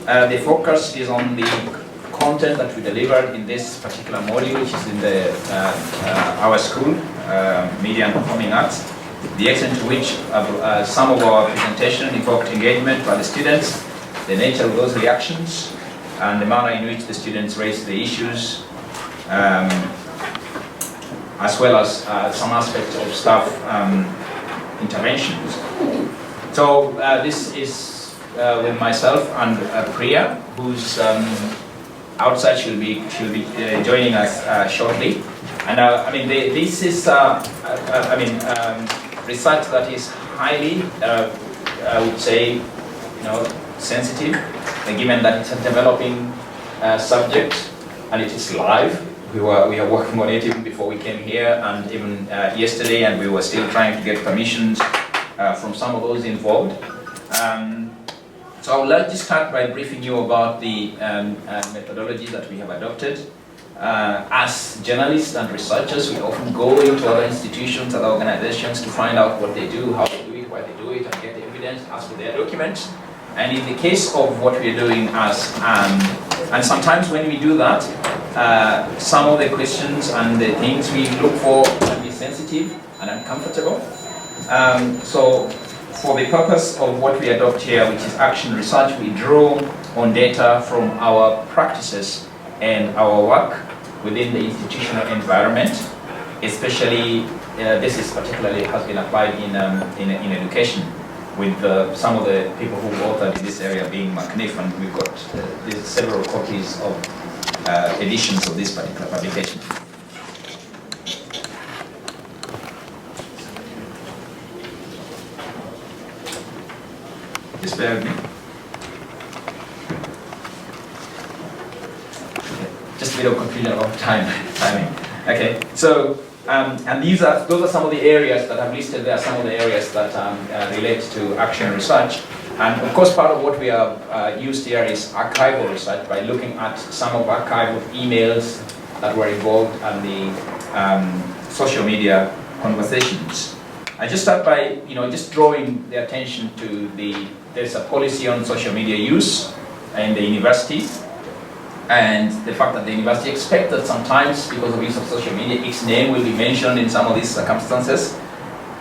The focus is on the content that we delivered in this particular module, which is in the our school, Media and Performing Arts. The extent to which some of our presentation invoked engagement by the students, the nature of those reactions, and the manner in which the students raised the issues, as well as some aspects of staff interventions. So this is with myself and Priya, who's outside. She'll be joining us shortly. And I mean, this is research that is highly, I would say, sensitive, given that it's a developing subject and it is live. We are working on it even before we came here, and even yesterday, and we were still trying to get permissions from some of those involved. So I would like to start by briefing you about the methodology that we have adopted. As journalists and researchers, we often go into other institutions, other organizations to find out what they do, how they do it, why they do it, and get evidence, ask for their documents. And in the case of what we are doing and sometimes when we do that, some of the questions and the things we look for can be sensitive and uncomfortable. So for the purpose of what we adopt here, which is action research, we draw on data from our practices and our work within the institutional environment. Especially, this is particularly has been applied in education, with some of the people who authored in this area being McNiff, and we've got several copies of editions of this particular publication. Just bear with me. Okay. Just a bit of confusion about timing. Okay, so and those are some of the areas that I've listed there. Some of the areas that relate to action research, and of course, part of what we have used here is archival research by looking at some of archival emails that were involved and the social media conversations. I just start by just drawing the attention to there's a policy on social media use in the university, and the fact that the university expects that sometimes, because of use of social media, its name will be mentioned in some of these circumstances,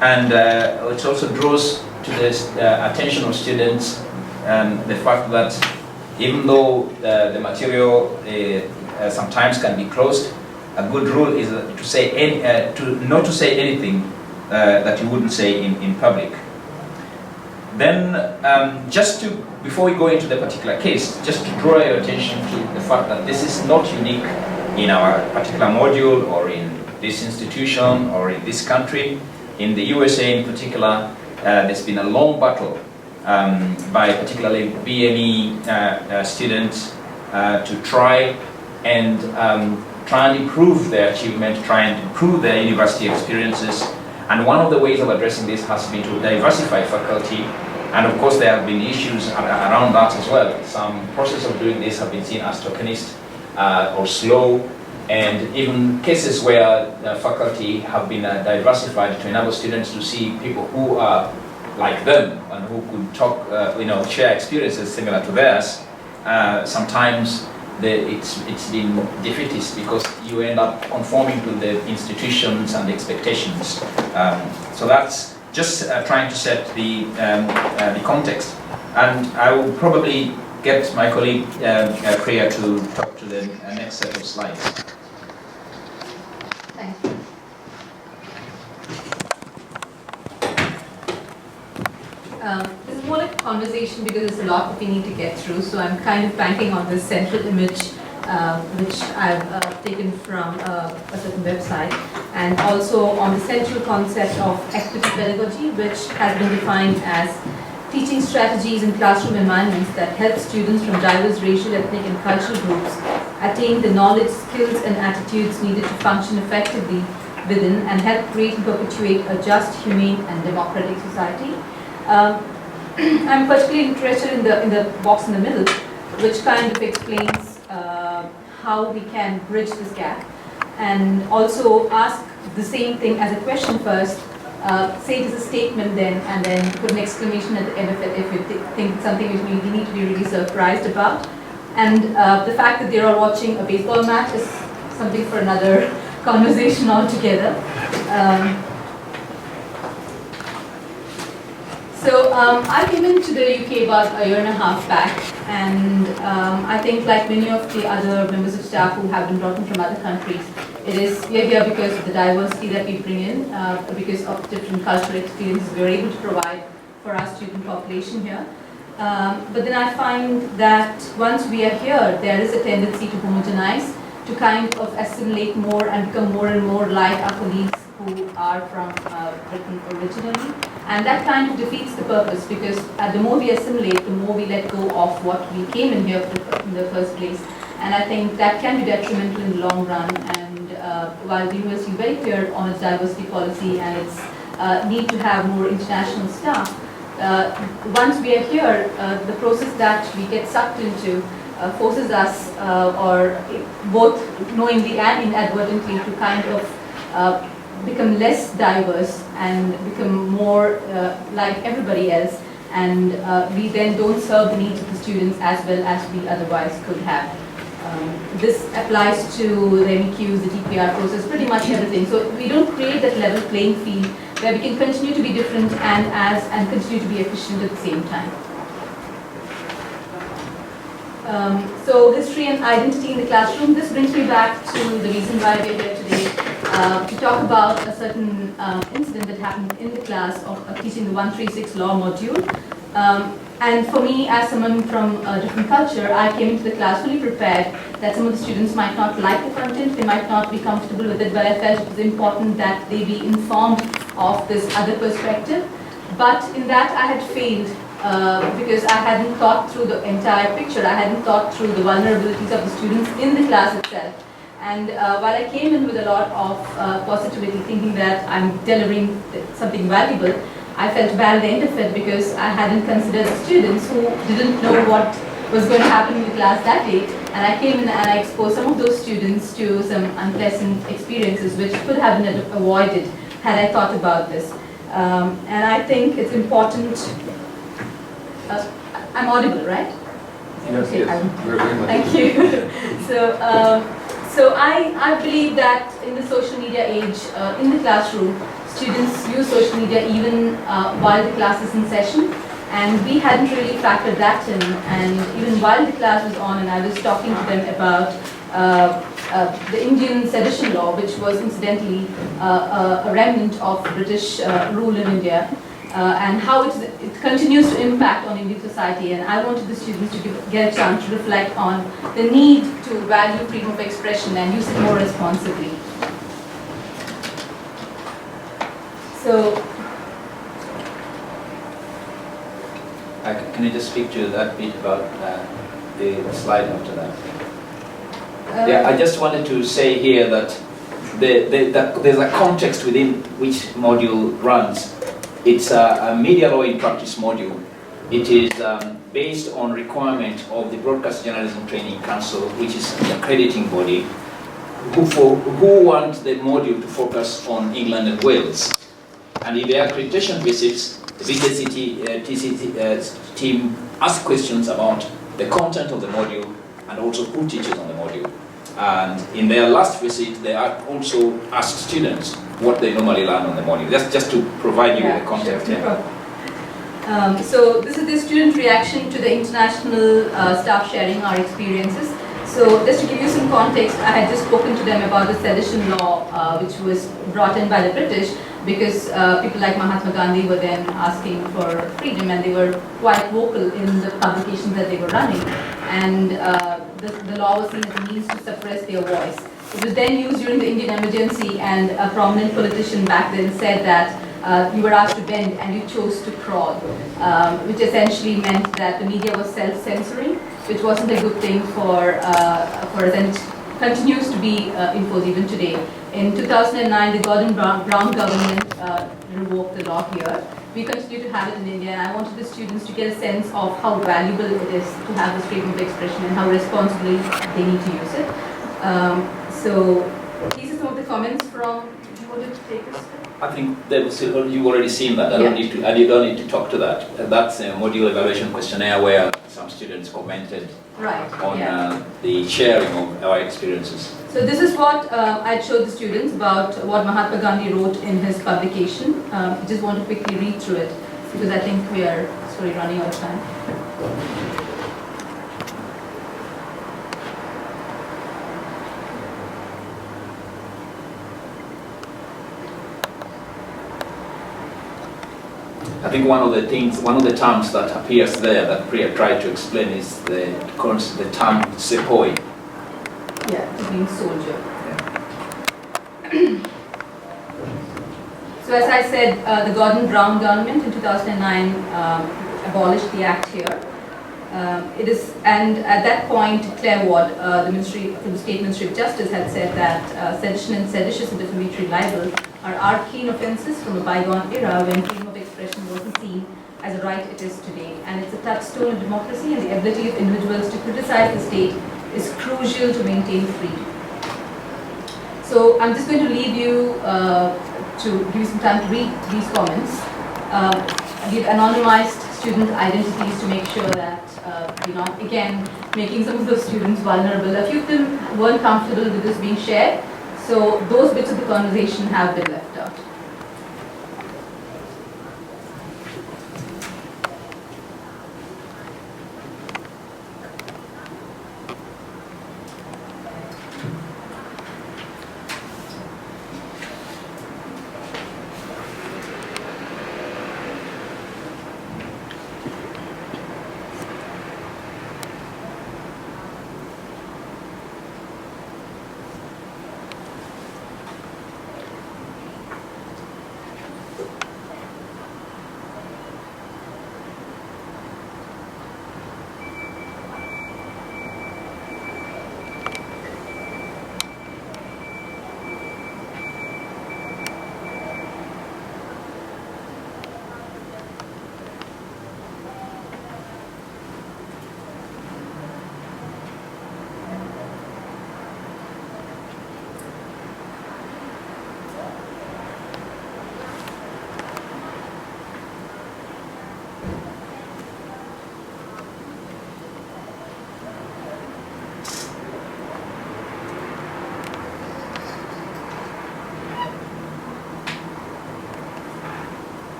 and it also draws to the attention of students the fact that even though the material sometimes can be closed, a good rule is not to say anything that you wouldn't say in public. Then, before we go into the particular case, just to draw your attention to the fact that this is not unique in our particular module or in this institution or in this country. In the USA in particular, there's been a long battle by particularly BME students to try and improve their achievement, try and improve their university experiences. And one of the ways of addressing this has been to diversify faculty, and of course there have been issues around that as well. Some process of doing this have been seen as tokenist or slow, and even cases where the faculty have been diversified to enable students to see people who are like them and who could talk, share experiences similar to theirs. Sometimes it's been defeatist because you end up conforming to the institutions and the expectations. So that's just trying to set the context. And I will probably get my colleague Priya to talk to the next set of slides. Thank you. This is more like a conversation because there's a lot that we need to get through, so I'm kind of banking on this central image which I've taken from a certain website, and also on the central concept of equity pedagogy, which has been defined as teaching strategies in classroom environments that help students from diverse racial, ethnic and cultural groups attain the knowledge, skills and attitudes needed to function effectively within and help create and perpetuate a just, humane and democratic society. I'm particularly interested in the box in the middle, which kind of explains how we can bridge this gap, and also ask the same thing as a question first. say it as a statement then, and then put an exclamation at the end of it if you think it's something which we need to be really surprised about. And the fact that they're all watching a baseball match is something for another conversation altogether. I came into the UK about a year and a half back, and I think like many of the other members of staff who have been brought in from other countries, we are here because of the diversity that we bring in, because of different cultural experiences we're able to provide for our student population here. But then I find that once we are here, there is a tendency to homogenize, to kind of assimilate more and become more and more like our colleagues who are from Britain originally. And that kind of defeats the purpose, because the more we assimilate, the more we let go of what we came in here for in the first place. And I think that can be detrimental in the long run. And while the university is very clear on its diversity policy and its need to have more international staff, once we are here, the process that we get sucked into forces us, or both knowingly and inadvertently, to kind of become less diverse and become more like everybody else, and we then don't serve the needs of the students as well as we otherwise could have. This applies to the MEQs, the DPR process, pretty much everything. So we don't create that level playing field where we can continue to be different and continue to be efficient at the same time. So history and identity in the classroom, this brings me back to the reason why we're here today, to talk about a certain incident that happened in the class of teaching the 136 law module. And for me, as someone from a different culture, I came into the class fully prepared that some of the students might not like the content, they might not be comfortable with it, but I felt it was important that they be informed of this other perspective. But in that I had failed, because I hadn't thought through the entire picture. I hadn't thought through the vulnerabilities of the students in the class itself. And while I came in with a lot of positivity, thinking that I'm delivering something valuable, I felt bad at the end of it because I hadn't considered the students who didn't know what was going to happen in the class that day. And I came in and I exposed some of those students to some unpleasant experiences which could have been avoided had I thought about this. And I think it's important. I'm audible, right? Yes, okay, yes. Very much. Thank you. So I believe that in the social media age, in the classroom, students use social media even while the class is in session, and we hadn't really factored that in. And even while the class was on and I was talking to them about the Indian sedition law, which was incidentally a remnant of British rule in India, and how it continues to impact on Indian society. And I wanted the students to get a chance to reflect on the need to value freedom of expression and use it more responsibly. So, can you just speak to that bit about the slide after that? Yeah, I just wanted to say here that there's a context within which module runs. It's a media law in practice module. It is based on requirement of the Broadcast Journalism Training Council, which is an accrediting body, who want the module to focus on England and Wales. And in their accreditation visits, the VJCT TCT team asks questions about the content of the module and also who teaches on the module. And in their last visit, they also asked students what they normally learn on the module. Just to provide you with the context. Sure, no problem. So this is the student reaction to the international staff sharing our experiences. So just to give you some context, I had just spoken to them about the sedition law, which was brought in by the British, because people like Mahatma Gandhi were then asking for freedom, and they were quite vocal in the publications that they were running. And the law was seen as a means to suppress their voice. It was then used during the Indian emergency, and a prominent politician back then said that you were asked to bend and you chose to crawl, which essentially meant that the media was self-censoring, which wasn't a good thing for us, and it continues to be imposed even today. In 2009, the Gordon Brown government revoked the law here. We continue to have it in India, and I wanted the students to get a sense of how valuable it is to have this freedom of expression and how responsibly they need to use it. So these are some of the comments from, do you want to take this? I think you've already seen that. You don't need to talk to that. That's a module evaluation questionnaire where some students commented on the sharing of our experiences. So this is what I showed the students about what Mahatma Gandhi wrote in his publication. I just want to quickly read through it because I think we are running out of time. I think one of the terms that appears there that Priya tried to explain is the term sepoy. Yeah, to being soldier. Yeah. So as I said, the Gordon Brown government in 2009 abolished the act here. And at that point, Claire Ward, the State Ministry of Justice, had said that sedition and seditious and defamatory libel are arcane offences from a bygone era when freedom of expression wasn't seen as a right it is today. And it's a touchstone of democracy, and the ability of individuals to criticize the state is crucial to maintain freedom. So I'm just going to leave you to give you some time to read these comments. We've anonymized student identities to make sure that we're not, again, making some of those students vulnerable. A few of them weren't comfortable with this being shared, so those bits of the conversation have been left out.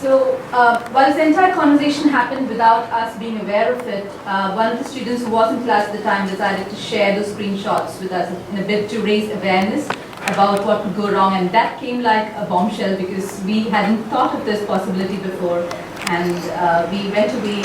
So while this entire conversation happened without us being aware of it, one of the students who was in class at the time decided to share those screenshots with us in a bid to raise awareness about what could go wrong, and that came like a bombshell because we hadn't thought of this possibility before, and we went away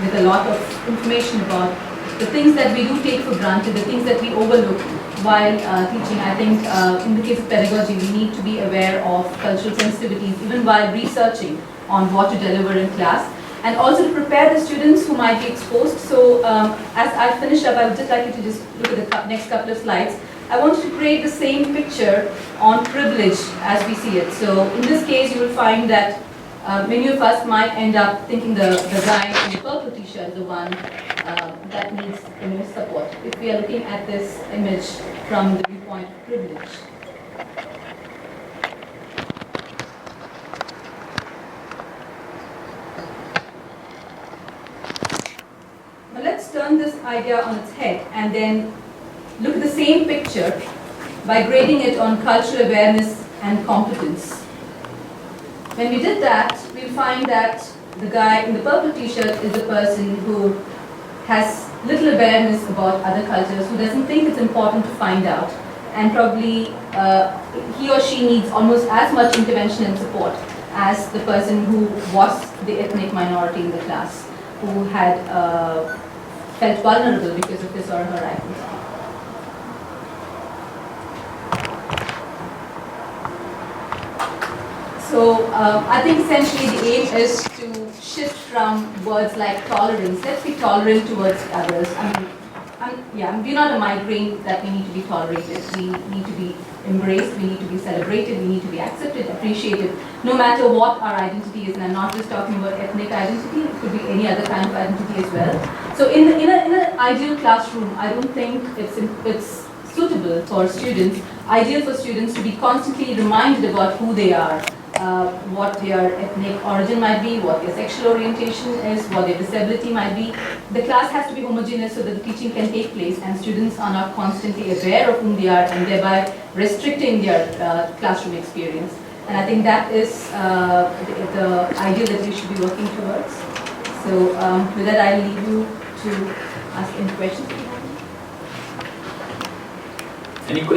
with a lot of information about the things that we do take for granted, the things that we overlook while teaching. I think in the case of pedagogy, we need to be aware of cultural sensitivities even while researching on what to deliver in class, and also to prepare the students who might be exposed. So as I finish up, I would just like you to just look at the next couple of slides. I wanted to create the same picture on privilege as we see it. So in this case, you will find that many of us might end up thinking the guy in the purple t-shirt is the one that needs the most support, if we are looking at this image from the viewpoint of privilege. But let's turn this idea on its head and then look at the same picture by grading it on cultural awareness and competence. When we did that, we'll find that the guy in the purple t-shirt is the person who has little awareness about other cultures, who doesn't think it's important to find out, and probably he or she needs almost as much intervention and support as the person who was the ethnic minority in the class, who had felt vulnerable because of his or her identity. So I think essentially the aim is to shift from words like tolerance. Let's be tolerant towards others. We're not a migraine that we need to be tolerated. We need to be embraced, we need to be celebrated, we need to be accepted, appreciated, no matter what our identity is. And I'm not just talking about ethnic identity, it could be any other kind of identity as well. So in an ideal classroom, I don't think it's suitable for students, ideal for students to be constantly reminded about who they are, what their ethnic origin might be, what their sexual orientation is, what their disability might be. The class has to be homogeneous so that the teaching can take place and students are not constantly aware of whom they are and thereby restricting their classroom experience. And I think that is the ideal that we should be working towards. So with that, I'll leave you to ask any questions. Any questions?